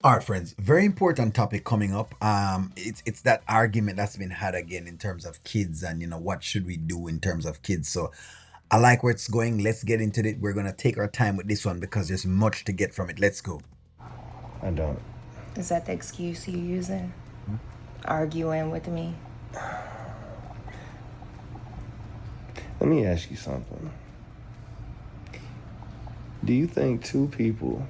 All right, friends. Very important topic coming up. It's that argument that's been had again in terms of kids, and what should we do in terms of kids. So I like where it's going. Let's get into it. We're gonna take our time with this one because there's much to get from it. Let's go. I don't. Is that the excuse you using? Arguing with me? Let me ask you something. Do you think two people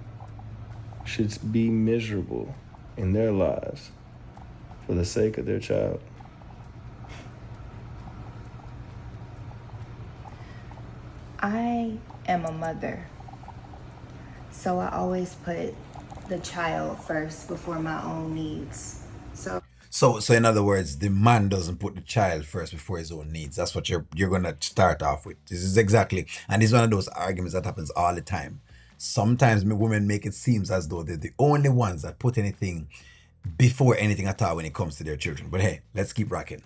should be miserable in their lives for the sake of their child? I am a mother, so I always put the child first before my own needs. So So in other words, the man doesn't put the child first before his own needs. That's what you're gonna start off with. This is exactly, and this is one of those arguments that happens all the time. Sometimes women make it seem as though they're the only ones that put anything before anything at all when it comes to their children. But hey, let's keep rocking.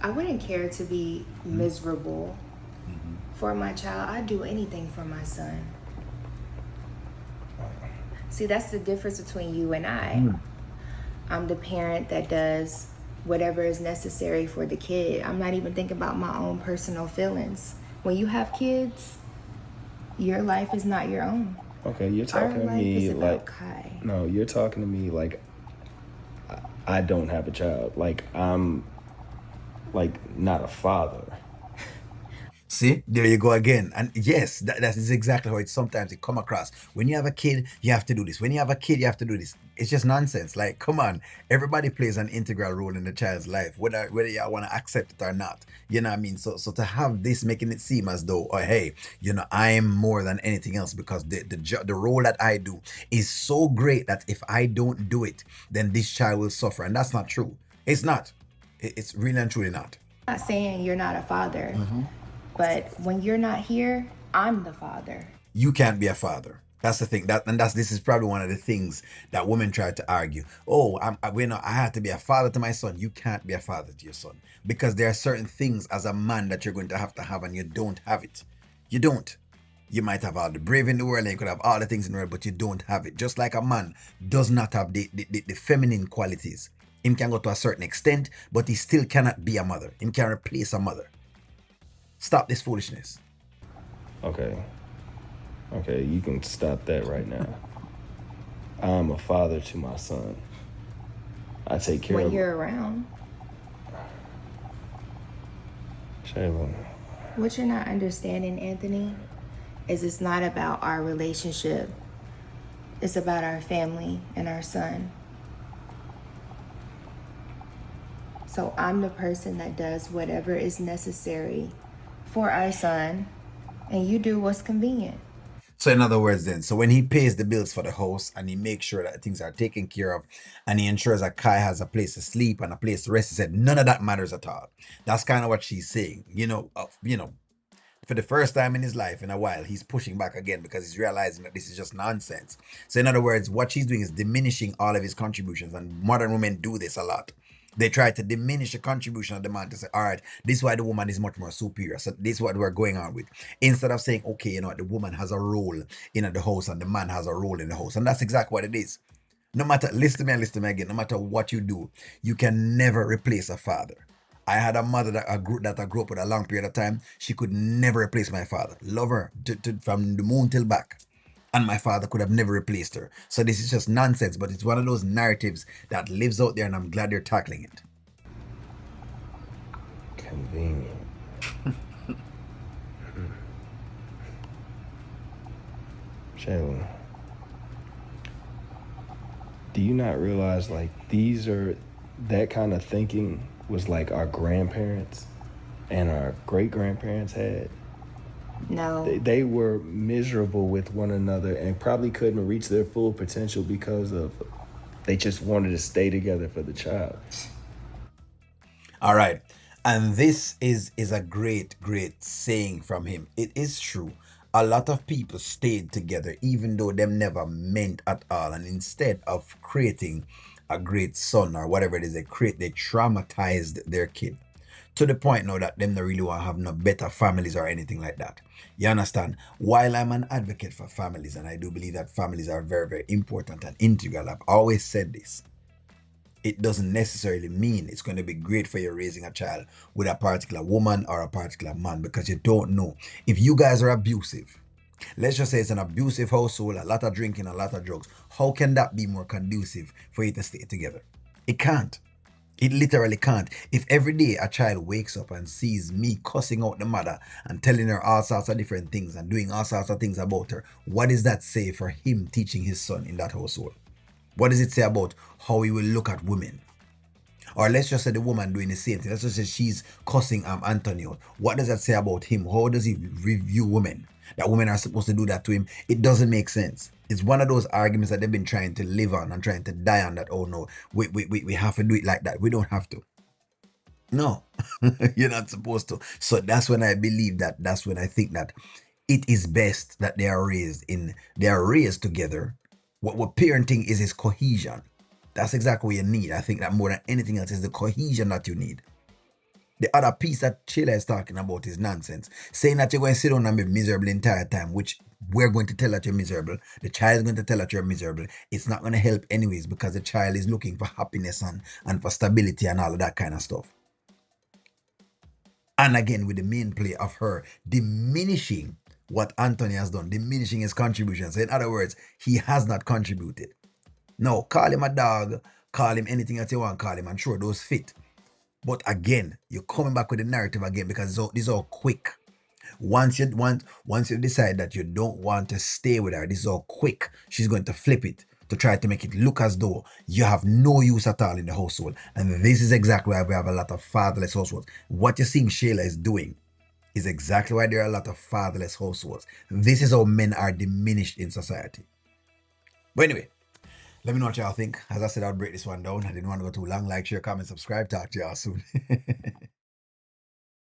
I wouldn't care to be miserable Mhm. for my child. I'd do anything for my son. See, that's the difference between you and I. Mm. I'm the parent that does whatever is necessary for the kid. I'm not even thinking about my own personal feelings. When you have kids, your life is not your own. Okay, you're Our talking to life is me like, about Kai. no, you're talking to me like I don't have a child. Like I'm like not a father. See, there you go again. And yes, that is exactly how it sometimes it come across. When you have a kid, you have to do this. When you have a kid, you have to do this. It's just nonsense. Like, come on. Everybody plays an integral role in the child's life, whether you want to accept it or not. You know what I mean? So to have this making it seem as though, oh hey, I'm more than anything else because the role that I do is so great that if I don't do it, then this child will suffer. And that's not true. It's not. It's really and truly not. I'm not saying you're not a father, Mhm. but when you're not here, I'm the father. You can't be a father. That's the thing. This is probably one of the things that women try to argue. Oh, I had to be a father to my son. You can't be a father to your son because there are certain things as a man that you're going to have, and you don't have it. You don't. You might have all the brave in the world, and you could have all the things in the world, but you don't have it. Just like a man does not have the feminine qualities. Him can go to a certain extent, but he still cannot be a mother. Him can replace a mother. Stop this foolishness. Okay. Okay, you can stop that right now. I'm a father to my son. I take care When of you're around, Shayla. what you're not understanding, Anthony, is it's not about our relationship. It's about our family and our son. So I'm the person that does whatever is necessary for our son, and you do what's convenient. So in other words, then, so when he pays the bills for the house and he makes sure that things are taken care of, and he ensures that Kai has a place to sleep and a place to rest, he said none of that matters at all. That's kind of what she's saying. For the first time in his life in a while, he's pushing back again because he's realizing that this is just nonsense. So in other words, what she's doing is diminishing all of his contributions, and modern women do this a lot. They try to diminish the contribution of the man to say, all right, this is why the woman is much more superior. So this is what we're going on with. Instead of saying, okay, the woman has a role in the house and the man has a role in the house. And that's exactly what it is. No matter, listen to me and listen to me again, no matter what you do, you can never replace a father. I had a mother that I grew up with a long period of time. She could never replace my father. Love her from the moon till back. And my father could have never replaced her. So this is just nonsense, but it's one of those narratives that lives out there, and I'm glad you're tackling it. Convenient. Shayla, do you not realize like these are that kind of thinking was like our grandparents and our great grandparents had? No, They were miserable with one another and probably couldn't reach their full potential because of they just wanted to stay together for the child. All right. And this is a great saying from him. It is true. A lot of people stayed together even though them never meant at all. And instead of creating a great son or whatever it is they create, they traumatized their kid To the point now that them don't really want to have no better families or anything like that. You understand? While I'm an advocate for families, and I do believe that families are very, very important and integral, I've always said this. It doesn't necessarily mean it's going to be great for you raising a child with a particular woman or a particular man, because you don't know. If you guys are abusive, let's just say it's an abusive household, a lot of drinking, a lot of drugs, how can that be more conducive for you to stay together? It can't. It literally can't. If every day a child wakes up and sees me cussing out the mother and telling her all sorts of different things and doing all sorts of things about her, what does that say for him teaching his son in that household? What does it say about how he will look at women? Or let's just say the woman doing the same thing. Let's just say she's cussing Antonio. What does that say about him? How does he review women? That women are supposed to do that to him? It doesn't make sense. It's one of those arguments that they've been trying to live on and trying to die on, that, oh no, we have to do it like that. We don't have to. No, you're not supposed to. So that's when I believe that, that's when I think that it is best that they are raised together. What parenting is cohesion. That's exactly what you need. I think that more than anything else is the cohesion that you need. The other piece that Shayla is talking about is nonsense. Saying that you're going to sit down and be miserable the entire time, which we're going to tell that you're miserable. The child is going to tell that you're miserable. It's not going to help anyways, because the child is looking for happiness and for stability and all of that kind of stuff. And again, with the main play of her diminishing what Anthony has done, diminishing his contributions. So in other words, he has not contributed. No, call him a dog, call him anything that you want to call him, and sure, those fit. But again, you're coming back with the narrative again, because this is all quick. Once you decide that you don't want to stay with her, this is all quick. She's going to flip it to try to make it look as though you have no use at all in the household. And this is exactly why we have a lot of fatherless households. What you're seeing Shayla is doing is exactly why there are a lot of fatherless households. This is how men are diminished in society. But anyway, let me know what y'all think. As I said, I'll break this one down. I didn't want to go too long. Like, share, comment, subscribe. Talk to y'all soon.